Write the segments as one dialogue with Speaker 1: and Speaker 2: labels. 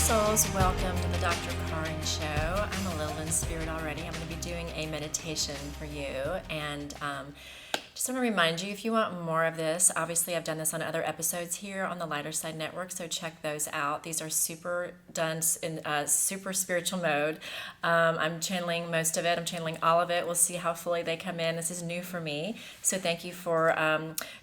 Speaker 1: souls, welcome to the Dr. Karin Show. I'm a little in spirit already. I'm going to be doing a meditation for you, and just want to remind you, if you want more of this, obviously I've done this on other episodes here on the Lighter Side Network, so check those out. These are super done in super spiritual mode. I'm channeling most of it. I'm channeling all of it. We'll see how fully they come in. This is new for me, so thank you for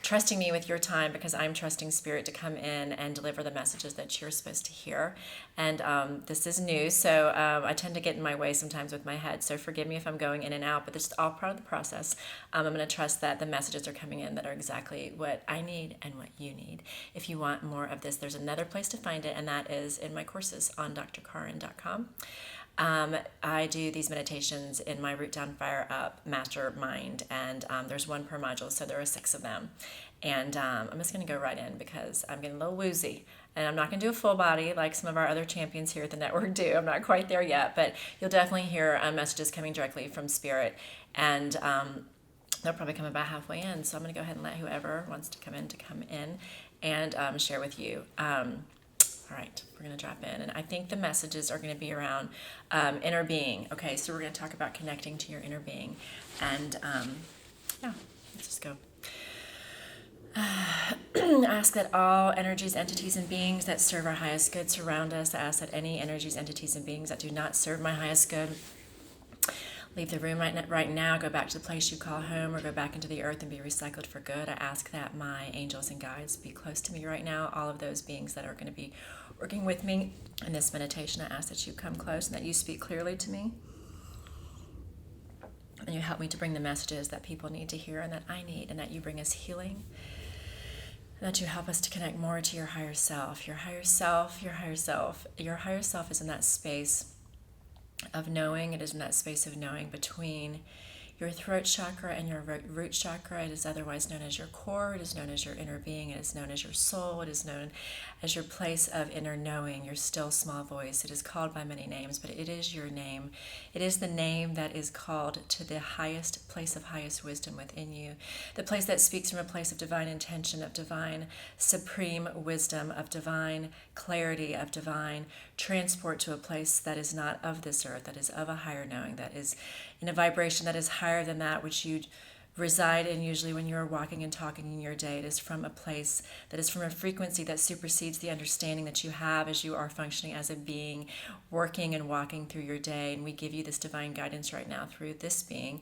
Speaker 1: trusting me with your time, because I'm trusting Spirit to come in and deliver the messages that you're supposed to hear. And this is new, so I tend to get in my way sometimes with my head, so forgive me if I'm going in and out, but this is all part of the process. I'm going to trust that the messages are coming in that are exactly what I need and what you need. If you want more of this, there's another place to find it, and that is in my courses on drkarin.com. I do these meditations in my Root Down Fire Up Mastermind, and there's one per module, so there are 6 of them. And I'm just going to go right in because I'm getting a little woozy. And I'm not going to do a full body like some of our other champions here at the network do. I'm not quite there yet, but you'll definitely hear messages coming directly from Spirit. And they'll probably come about halfway in. So I'm going to go ahead and let whoever wants to come in and share with you. All right, we're going to drop in. And I think the messages are going to be around inner being. Okay, so we're going to talk about connecting to your inner being. And yeah, let's just go. Ask that all energies, entities, and beings that serve our highest good surround us. I ask that any energies, entities, and beings that do not serve my highest good leave the room right now, go back to the place you call home, or go back into the earth and be recycled for good. I ask that my angels and guides be close to me right now, all of those beings that are going to be working with me in this meditation. I ask that you come close and that you speak clearly to me. And you help me to bring the messages that people need to hear and that I need, and that you bring us healing. And that you help us to connect more to your higher self. Your higher self, your higher self. Your higher self is in that space of knowing. It is in that space of knowing between your throat chakra and your root chakra. It is otherwise known as your core. It is known as your inner being. It is known as your soul. It is known as your place of inner knowing, your still small voice. It is called by many names, but it is your name. It is the name that is called to the highest place of highest wisdom within you, the place that speaks from a place of divine intention, of divine supreme wisdom, of divine clarity, of divine transport to a place that is not of this earth, that is of a higher knowing, that is in a vibration that is higher than that which you reside in usually when you're walking and talking in your day. It is from a place that is from a frequency that supersedes the understanding that you have as you are functioning as a being, working and walking through your day. And we give you this divine guidance right now through this being,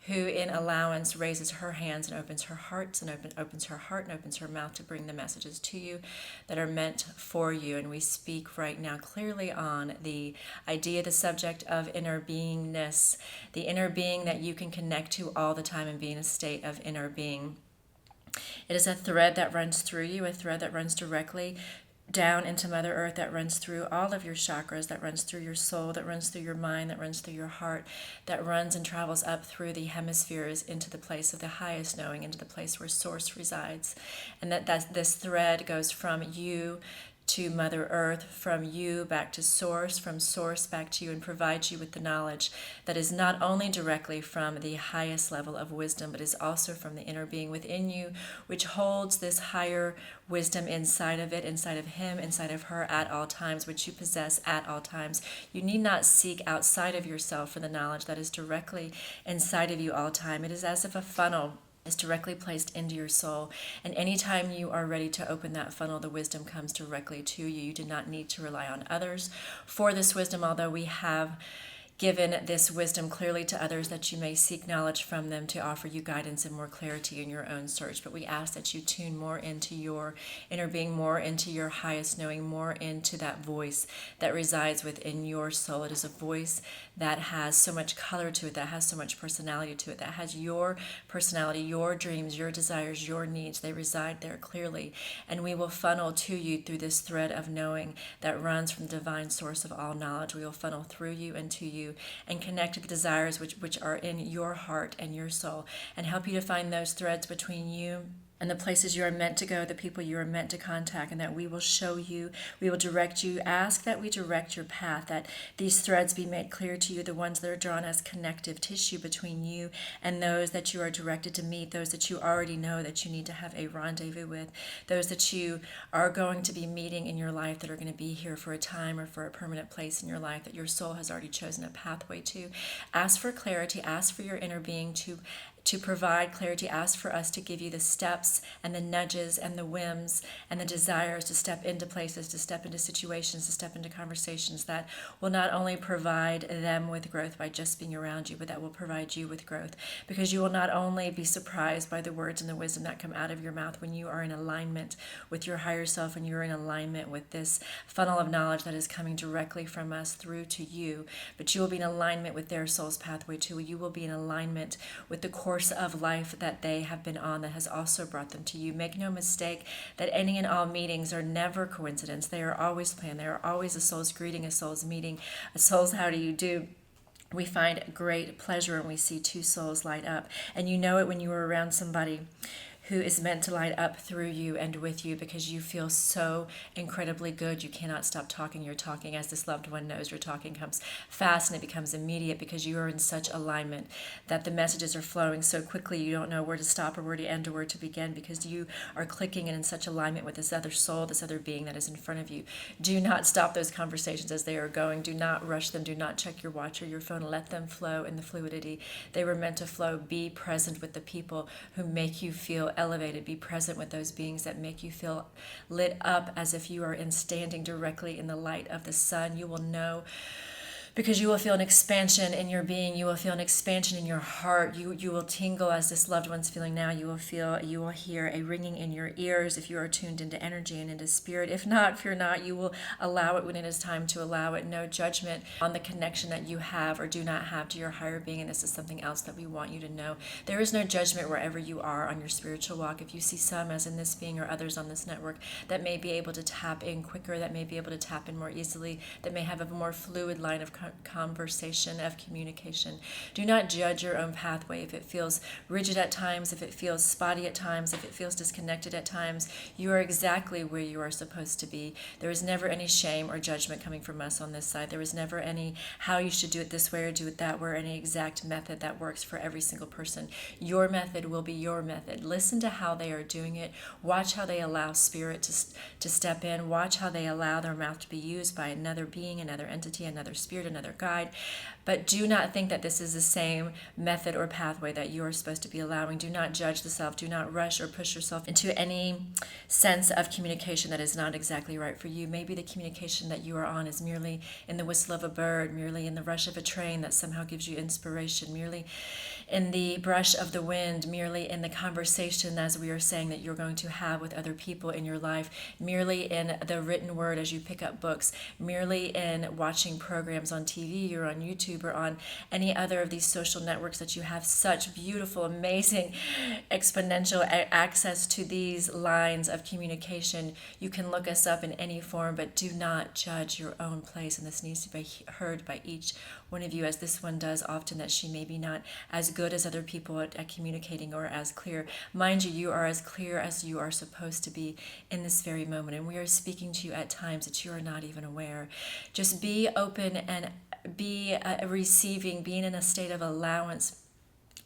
Speaker 1: who in allowance raises her hands and opens her heart and opens her heart and opens her mouth to bring the messages to you that are meant for you. And we speak right now clearly on the idea, the subject of inner beingness, the inner being that you can connect to all the time and be in a state of inner being. It is a thread that runs through you, a thread that runs directly down into Mother Earth, that runs through all of your chakras, that runs through your soul, that runs through your mind, that runs through your heart, that runs and travels up through the hemispheres into the place of the highest knowing, into the place where Source resides. And that this thread goes from you to Mother Earth, from you back to Source, from Source back to you, and provides you with the knowledge that is not only directly from the highest level of wisdom, but is also from the inner being within you, which holds this higher wisdom inside of it, inside of him, inside of her at all times, which you possess at all times. You need not seek outside of yourself for the knowledge that is directly inside of you all time. It is as if a funnel is directly placed into your soul, and anytime you are ready to open that funnel, the wisdom comes directly to you. You do not need to rely on others for this wisdom, although we have given this wisdom clearly to others that you may seek knowledge from them to offer you guidance and more clarity in your own search. But we ask that you tune more into your inner being, more into your highest knowing, more into that voice that resides within your soul. It is a voice that has so much color to it, that has so much personality to it, that has your personality, your dreams, your desires, your needs. They reside there clearly. And we will funnel to you through this thread of knowing that runs from the divine source of all knowledge. We will funnel through you and to you and connect to the desires which are in your heart and your soul, and help you to find those threads between you and the places you are meant to go, the people you are meant to contact, and that we will show you, we will direct you. Ask that we direct your path, that these threads be made clear to you, the ones that are drawn as connective tissue between you and those that you are directed to meet, those that you already know that you need to have a rendezvous with, those that you are going to be meeting in your life that are going to be here for a time or for a permanent place in your life that your soul has already chosen a pathway to. Ask for clarity, ask for your inner being to provide clarity. Ask for us to give you the steps and the nudges and the whims and the desires to step into places, to step into situations, to step into conversations that will not only provide them with growth by just being around you, but that will provide you with growth, because you will not only be surprised by the words and the wisdom that come out of your mouth when you are in alignment with your higher self and you're in alignment with this funnel of knowledge that is coming directly from us through to you, but you will be in alignment with their soul's pathway too. You will be in alignment with the course of life that they have been on that has also brought them to you. Make no mistake that any and all meetings are never coincidence. They are always planned. They are always a soul's greeting, a soul's meeting, a soul's how do you do. We find great pleasure when we see two souls light up. And you know it when you are around somebody who is meant to light up through you and with you, because you feel so incredibly good. You cannot stop talking. You're talking, as this loved one knows, your talking comes fast and it becomes immediate because you are in such alignment that the messages are flowing so quickly you don't know where to stop or where to end or where to begin, because you are clicking and in such alignment with this other soul, this other being that is in front of you. Do not stop those conversations as they are going. Do not rush them. Do not check your watch or your phone. Let them flow in the fluidity. They were meant to flow. Be present with the people who make you feel elevated. Be present with those beings that make you feel lit up as if you are standing directly in the light of the sun. You will know, because you will feel an expansion in your being. You will feel an expansion in your heart. You will tingle as this loved one's feeling now. You will hear a ringing in your ears if you are tuned into energy and into spirit. If not, fear not. You will allow it when it is time to allow it. No judgment on the connection that you have or do not have to your higher being. And this is something else that we want you to know. There is no judgment wherever you are on your spiritual walk. If you see some, as in this being or others on this network, that may be able to tap in quicker, that may be able to tap in more easily, that may have a more fluid line of conversation, of communication. Do not judge your own pathway. If it feels rigid at times, if it feels spotty at times, if it feels disconnected at times, you are exactly where you are supposed to be. There is never any shame or judgment coming from us on this side. There is never any how you should do it this way or do it that way, or any exact method that works for every single person. Your method will be your method. Listen to how they are doing it. Watch how they allow spirit to step in. Watch how they allow their mouth to be used by another being, another entity, another spirit, another God. But do not think that this is the same method or pathway that you are supposed to be allowing. Do not judge the self. Do not rush or push yourself into any sense of communication that is not exactly right for you. Maybe the communication that you are on is merely in the whistle of a bird, merely in the rush of a train that somehow gives you inspiration, merely in the brush of the wind, merely in the conversation, as we are saying, that you're going to have with other people in your life, merely in the written word as you pick up books, merely in watching programs on TV or on YouTube or on any other of these social networks that you have such beautiful, amazing, exponential access to these lines of communication. You can look us up in any form, but do not judge your own place. And this needs to be heard by each one of you, as this one does often, that she may be not as good as other people at communicating or as clear. Mind you, you are as clear as you are supposed to be in this very moment. And we are speaking to you at times that you are not even aware. Just be open and be receiving, being in a state of allowance.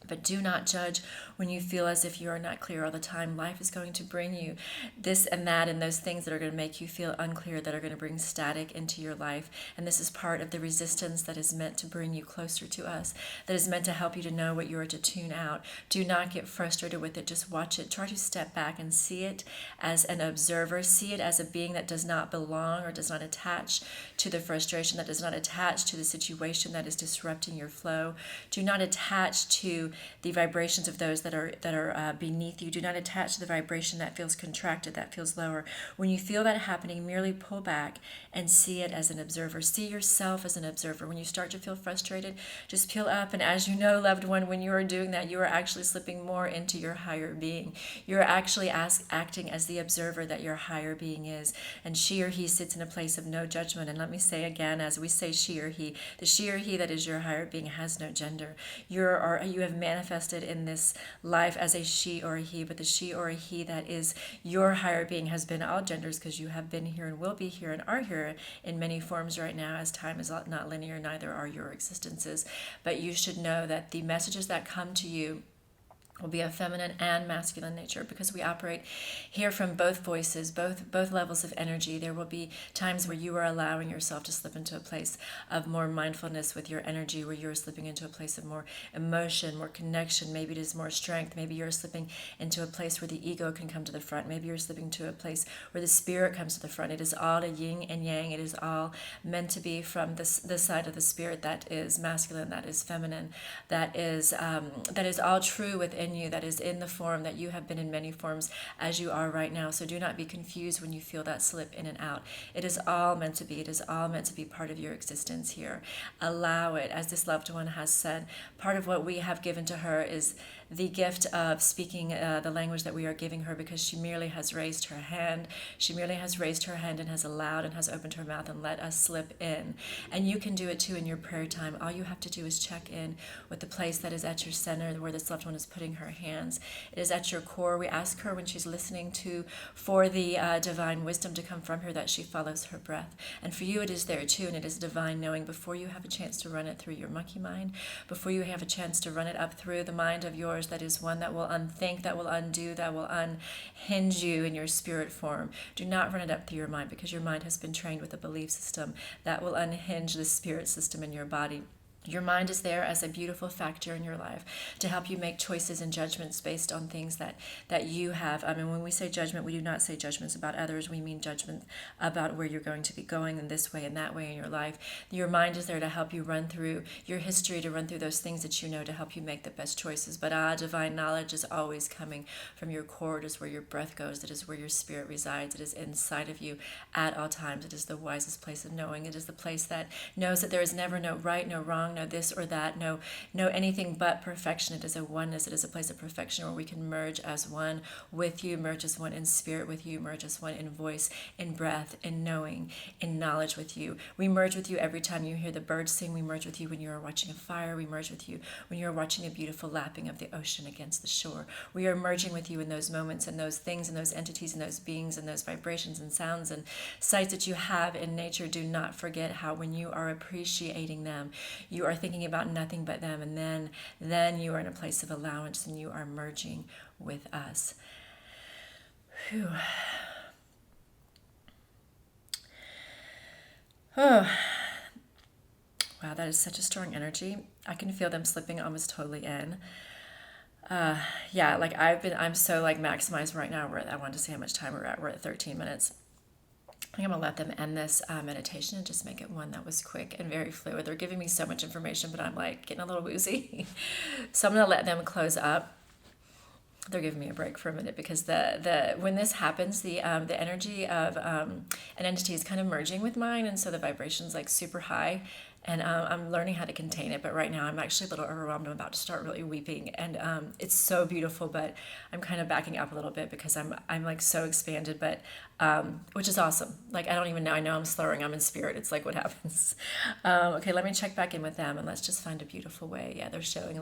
Speaker 1: But do not judge when you feel as if you are not clear all the time. Life is going to bring you this and that and those things that are going to make you feel unclear, that are going to bring static into your life. And this is part of the resistance that is meant to bring you closer to us, that is meant to help you to know what you are to tune out. Do not get frustrated with it. Just watch it. Try to step back and see it as an observer. See it as a being that does not belong or does not attach to the frustration, that does not attach to the situation that is disrupting your flow. Do not attach to the vibrations of those that are beneath you. Do not attach to the vibration that feels contracted, that feels lower. When you feel that happening, merely pull back and see it as an observer. See yourself as an observer. When you start to feel frustrated, just peel up. And as you know, loved one, when you are doing that, you are actually slipping more into your higher being. You're actually acting as the observer that your higher being is. And she or he sits in a place of no judgment. And let me say again, as we say she or he, the she or he that is your higher being has no gender. You have made manifested in this life as a she or a he, but the she or a he that is your higher being has been all genders, because you have been here and will be here and are here in many forms right now, as time is not linear, neither are your existences. But you should know that the messages that come to you will be of feminine and masculine nature, because we operate here from both voices, both levels of energy. There will be times where you are allowing yourself to slip into a place of more mindfulness with your energy, where you're slipping into a place of more emotion, more connection. Maybe it is more strength. Maybe you're slipping into a place where the ego can come to the front. Maybe you're slipping to a place where the spirit comes to the front. It is all a yin and yang. It is all meant to be from this side of the spirit that is masculine, that is feminine, that is all true within you, that is in the form that you have been in many forms as you are right now. So do not be confused when you feel that slip in and out. It is all meant to be. It is all meant to be part of your existence here. Allow it. As this loved one has said, part of what we have given to her is the gift of speaking the language that we are giving her, because she merely has raised her hand. She merely has raised her hand and has allowed and has opened her mouth and let us slip in. And you can do it too in your prayer time. All you have to do is check in with the place that is at your center, where this loved one is putting her hands. It is at your core. We ask her when she's listening for the divine wisdom to come from her, that she follows her breath. And for you it is there too, and it is divine knowing before you have a chance to run it through your monkey mind, before you have a chance to run it up through the mind of yours that is one that will unthink, that will undo, that will unhinge you in your spirit form. Do not run it up through your mind, because your mind has been trained with a belief system that will unhinge the spirit system in your body. Your mind is there as a beautiful factor in your life to help you make choices and judgments based on things that you have. I mean, when we say judgment, we do not say judgments about others. We mean judgment about where you're going to be going in this way and that way in your life. Your mind is there to help you run through your history, to run through those things that you know, to help you make the best choices. But divine knowledge is always coming from your core. It is where your breath goes. It is where your spirit resides. It is inside of you at all times. It is the wisest place of knowing. It is the place that knows that there is never no right, no wrong, no this or that, no anything but perfection. It is a oneness. It is a place of perfection where we can merge as one with you, merge as one in spirit with you, merge as one in voice, in breath, in knowing, in knowledge with you. We merge with you every time you hear the birds sing. We merge with you when you are watching a fire. We merge with you when you are watching a beautiful lapping of the ocean against the shore. We are merging with you in those moments and those things and those entities and those beings and those vibrations and sounds and sights that you have in nature. Do not forget how when you are appreciating them, you are thinking about nothing but them, and then you are in a place of allowance and you are merging with us. Whew. Oh, wow, that is such a strong energy. I can feel them slipping almost totally in. Yeah, like I'm so like maximized right now. I wanted to see how much time we're at. We're at 13 minutes. I think I'm going to let them end this meditation and just make it one that was quick and very fluid. They're giving me so much information, but I'm like getting a little woozy. So I'm going to let them close up. They're giving me a break for a minute, because when this happens, the energy of an entity is kind of merging with mine, and so the vibration's like super high. And I'm learning how to contain it, but right now I'm actually a little overwhelmed. I'm about to start really weeping, and it's so beautiful, but I'm kind of backing up a little bit because I'm like so expanded, but which is awesome. Like I don't even know. I know I'm slurring. I'm in spirit. It's like what happens. Okay, let me check back in with them, and let's just find a beautiful way. Yeah, they're showing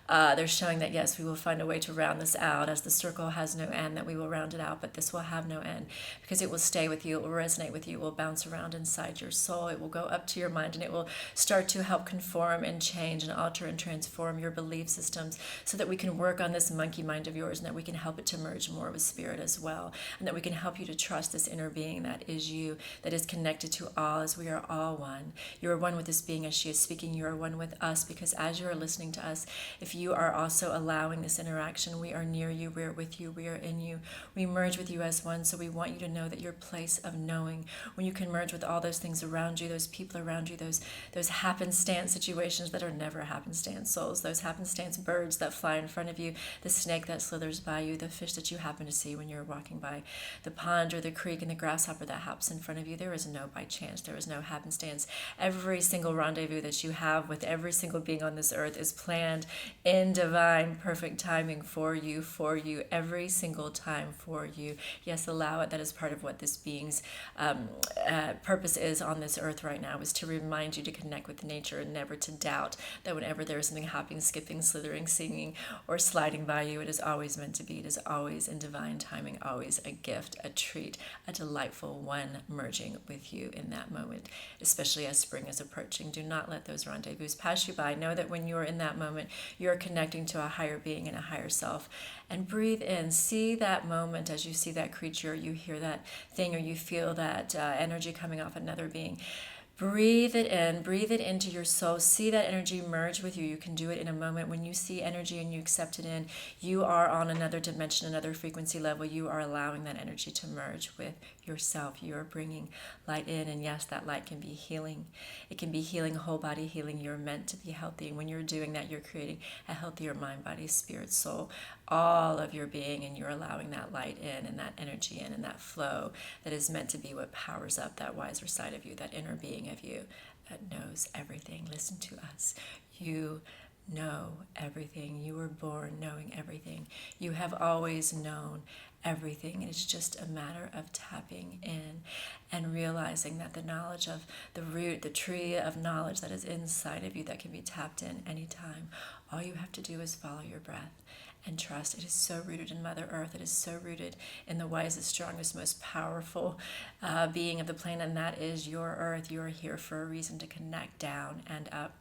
Speaker 1: that yes, we will find a way to round this out, as the circle has no end. That we will round it out, but this will have no end, because it will stay with you. It will resonate with you. It will bounce around inside your soul. It will go up to your mind, and it will start to help conform and change and alter and transform your belief systems, so that we can work on this monkey mind of yours, and that we can help it to merge more with spirit as well, and that we can help you to trust this inner being that is you, that is connected to all, as we are all one. You are one with this being as she is speaking. You are one with us, because as you are listening to us, if you are also allowing this interaction, we are near you, we are with you, we are in you, we merge with you as one. So we want you to know that your place of knowing, when you can merge with all those things around you, those people around you, those happenstance situations that are never happenstance souls, those happenstance birds that fly in front of you, the snake that slithers by you, the fish that you happen to see when you're walking by the pond or the creek, and the grasshopper that hops in front of you. There is no by chance. There is no happenstance. Every single rendezvous that you have with every single being on this earth is planned in divine, perfect timing for you, every single time for you. Yes, allow it. That is part of what this being's purpose is on this earth right now, is to remind you to connect with nature and never to doubt that whenever there is something hopping, skipping, slithering, singing, or sliding by you, it is always meant to be. It is always in divine timing, always a gift, a treat, a delightful one merging with you in that moment, especially as spring is approaching. Do not let those rendezvous pass you by. Know that when you are in that moment, you are connecting to a higher being and a higher self. And breathe in. See that moment as you see that creature, you hear that thing, or you feel that energy coming off another being. Breathe it in, breathe it into your soul. See that energy merge with you. You can do it in a moment. When you see energy and you accept it in, you are on another dimension, another frequency level. You are allowing that energy to merge with yourself. You are bringing light in, and yes, that light can be healing. It can be healing, whole body healing. You're meant to be healthy. And when you're doing that, you're creating a healthier mind, body, spirit, soul, all of your being, and you're allowing that light in and that energy in and that flow that is meant to be what powers up that wiser side of you, that inner being of you that knows everything. Listen to us. You know everything. You were born knowing everything. You have always known everything. It's just a matter of tapping in and realizing that the knowledge of the root, the tree of knowledge that is inside of you that can be tapped in anytime. All you have to do is follow your breath and trust. It is so rooted in Mother Earth. It is so rooted in the wisest, strongest, most powerful being of the planet, and that is your Earth. You are here for a reason to connect down and up,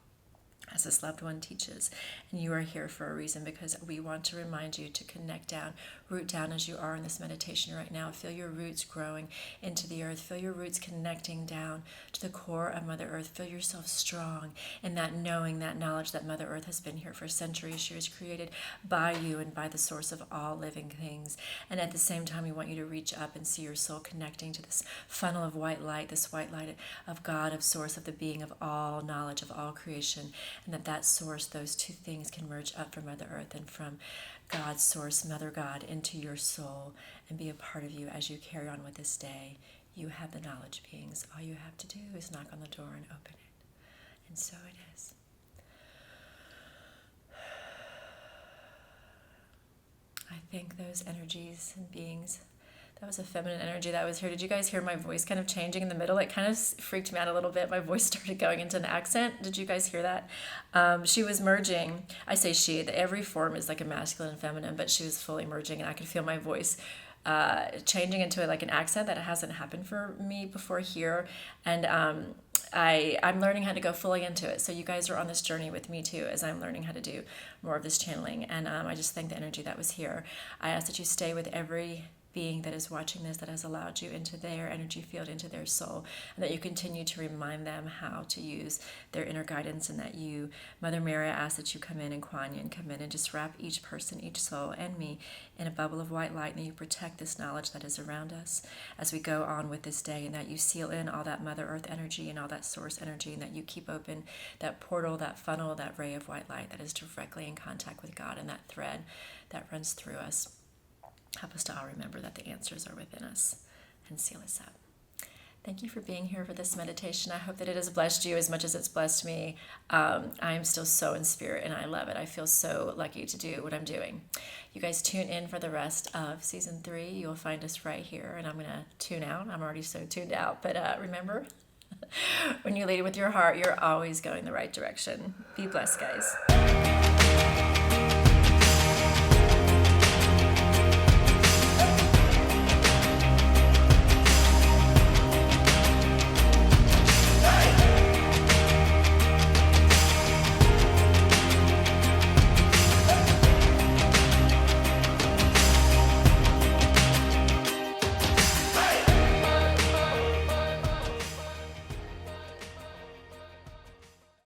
Speaker 1: as this loved one teaches. And you are here for a reason, because we want to remind you to connect down, root down as you are in this meditation right now. Feel your roots growing into the earth. Feel your roots connecting down to the core of Mother Earth. Feel yourself strong in that knowing, that knowledge that Mother Earth has been here for centuries. She was created by you and by the source of all living things. And at the same time, we want you to reach up and see your soul connecting to this funnel of white light, this white light of God, of source, of the being of all knowledge, of all creation. And that source, those two things can merge up from Mother Earth and from God's source, Mother God, into your soul and be a part of you as you carry on with this day. You have the knowledge beings. All you have to do is knock on the door and open it. And so it is. I think those energies and beings, that was a feminine energy that was here. Did you guys hear my voice kind of changing in the middle? It kind of freaked me out a little bit. My voice started going into an accent. Did you guys hear that? She was merging. I say she. Every form is like a masculine and feminine, but she was fully merging, and I could feel my voice changing into like an accent that hasn't happened for me before here. And I'm learning how to go fully into it. So you guys are on this journey with me too, as I'm learning how to do more of this channeling. And I just thank the energy that was here. I ask that you stay with every being that is watching this, that has allowed you into their energy field, into their soul, and that you continue to remind them how to use their inner guidance, and that you, Mother Mary, I ask that you come in, and Kuan Yin, come in and just wrap each person, each soul, and me in a bubble of white light, and that you protect this knowledge that is around us as we go on with this day, and that you seal in all that Mother Earth energy and all that source energy, and that you keep open that portal, that funnel, that ray of white light that is directly in contact with God, and that thread that runs through us. Help us to all remember that the answers are within us, and seal us up. Thank you for being here for this meditation. I hope that it has blessed you as much as it's blessed me. I am still so in spirit, and I love it. I feel so lucky to do what I'm doing. You guys tune in for the rest of season 3. You'll find us right here, and I'm going to tune out. I'm already so tuned out, but remember, when you lead with your heart, you're always going the right direction. Be blessed, guys.